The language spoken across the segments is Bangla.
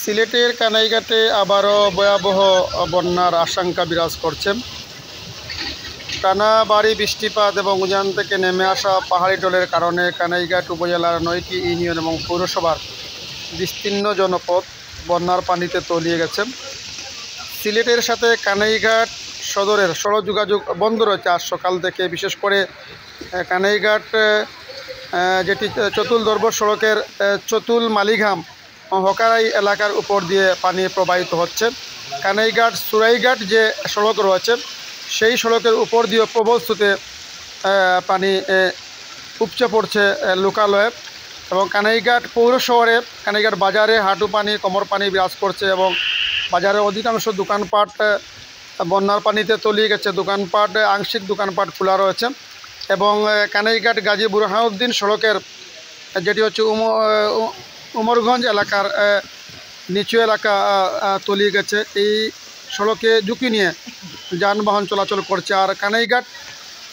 সিলেটের কানাইঘাটে আবারও ভয়াবহ বন্যার আশঙ্কা বিরাজ করছে। টানা ভারী বৃষ্টিপাত এবং উজান থেকে নেমে আসা পাহাড়ি ঢলের কারণে কানাইঘাট উপজেলার 9টি ইউনিয়ন এবং পৌরসভার বিস্তীর্ণ জনপদ বন্যার পানিতে তলিয়ে গেছে। সিলেটের সাথে কানাইঘাট সদরের সড়ক যোগাযোগ বন্ধ রয়েছে আজ সকাল থেকে। বিশেষ করে কানাইঘাট যেটি চতুল দরবার সড়কের চতুল মালিঘাম হকারাই এলাকার উপর দিয়ে পানি প্রবাহিত হচ্ছে। কানাইঘাট সুরাইঘাট যে সড়ক রয়েছে সেই সড়কের উপর দিয়ে প্রবল স্রোতে পানি উপচে পড়ছে লোকালয়ে, এবং কানাইঘাট পৌর শহরে কানাইঘাট বাজারে হাঁটু পানি কোমর পানি বিরাজ করছে এবং বাজারের অধিকাংশ দোকানপাট বন্যার পানিতে তলিয়ে গেছে। দোকানপাট আংশিক দোকানপাট খোলা রয়েছে এবং কানাইঘাট গাজী বুরহানুদ্দিন সড়কের যেটি হচ্ছে উমরগঞ্জ এলাকার নিচু এলাকা তলিয়ে গেছে। এই সড়কে ঝুঁকি নিয়ে যানবাহন চলাচল করছে। আর কানাইঘাট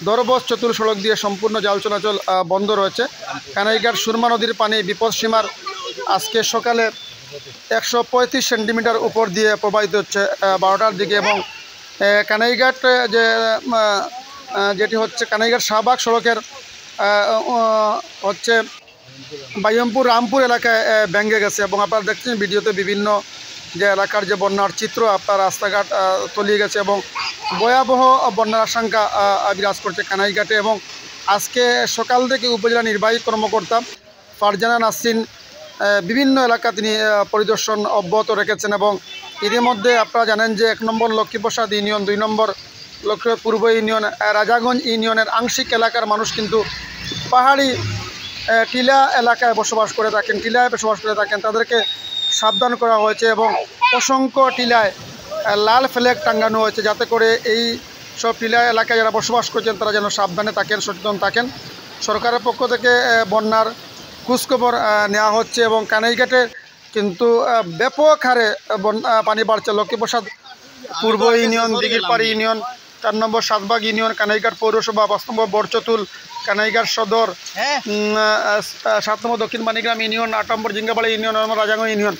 দরবস চতুল সড়ক দিয়ে সম্পূর্ণ জাল চলাচল বন্ধ রয়েছে। কানাইঘাট সুরমা নদীর পানি বিপদসীমার আজকে সকালে 135 সেন্টিমিটার উপর দিয়ে প্রবাহিত হচ্ছে 12টার দিকে, এবং কানাইঘাট যেটি হচ্ছে কানাইঘাট শাহবাগ সড়কের হচ্ছে বাইয়মপুর রামপুর এলাকায় ভেঙে গেছে, এবং আপনারা দেখছেন ভিডিওতে বিভিন্ন যে এলাকার যে বন্যার চিত্র, আপনার রাস্তাঘাট তলিয়ে গেছে এবং ভয়াবহ বন্যার আশঙ্কা বিরাজ করছে কানাইঘাটে। এবং আজকে সকাল থেকে উপজেলা নির্বাহী কর্মকর্তা ফারজানা নাসরিন বিভিন্ন এলাকা তিনি পরিদর্শন অব্যাহত রেখেছেন, এবং এর মধ্যে আপনারা জানেন যে 1 নম্বর লক্ষ্মীপ্রসাদ ইউনিয়ন, 2 নম্বর লক্ষ্মী পূর্ব ইউনিয়ন, রাজাগঞ্জ ইউনিয়নের আংশিক এলাকার মানুষ কিন্তু পাহাড়ি টিলা এলাকায় বসবাস করে থাকেন, টিলায় বসবাস করে থাকেন, তাদেরকে সাবধান করা হয়েছে এবং অসংখ্য টিলায় লাল ফ্ল্যাগ টাঙ্গানো হয়েছে, যাতে করে এই সব টিলা এলাকায় যারা বসবাস করছেন তারা যেন সাবধানে থাকেন, সচেতন থাকেন। সরকারের পক্ষ থেকে বন্যার খোঁজখবর নেওয়া হচ্ছে এবং কানাইঘাটে কিন্তু ব্যাপক হারে পানি বাড়ছে। লক্ষ্মীপ্রসাদ পূর্ব ইউনিয়ন, দিঘিরপাড়ি ইউনিয়ন, 4 নম্বর সাতবাগ ইউনিয়ন, কানাইঘাট পৌরসভা, 5 নম্বর বরচতুল, কানাইঘাট সদর, 7 নম্বর দক্ষিণ মানিগ্রাম ইউনিয়ন, 8 নম্বর জিঙ্গাবাড়ি ইউনিয়ন, 9 নম্বর রাজাগঞ্জ ইউনিয়ন,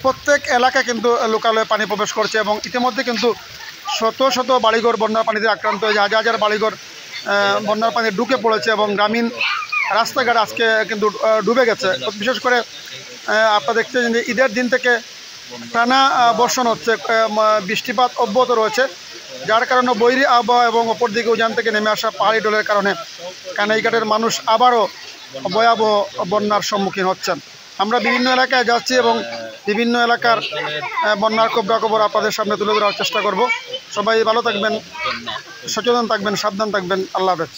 প্রত্যেক এলাকা কিন্তু লোকালয়ে পানি প্রবেশ করছে এবং ইতিমধ্যে কিন্তু শত শত বাড়িঘর বন্যার পানিতে আক্রান্ত হয়েছে। হাজার হাজার বাড়িঘর বন্যার পানি ঢুকে পড়েছে এবং গ্রামীণ রাস্তাঘাট আজকে কিন্তু ডুবে গেছে। বিশেষ করে আপনারা দেখছেন যে ঈদের দিন থেকে টানা বর্ষণ হচ্ছে, বৃষ্টিপাত অব্যাহত রয়েছে, যার কারণে বৈরী আবহাওয়া এবং অপরদিকে উজান থেকে নেমে আসা পাহাড়ি ঢলের কারণে কানাইঘাটের মানুষ আবারও ভয়াবহ বন্যার সম্মুখীন হচ্ছেন। আমরা বিভিন্ন এলাকায় যাচ্ছি এবং বিভিন্ন এলাকার বন্যার খবরাখবর আপনাদের সামনে তুলে ধরার চেষ্টা করব। সবাই ভালো থাকবেন, সচেতন থাকবেন, সাবধান থাকবেন। আল্লাহ হাফেজ।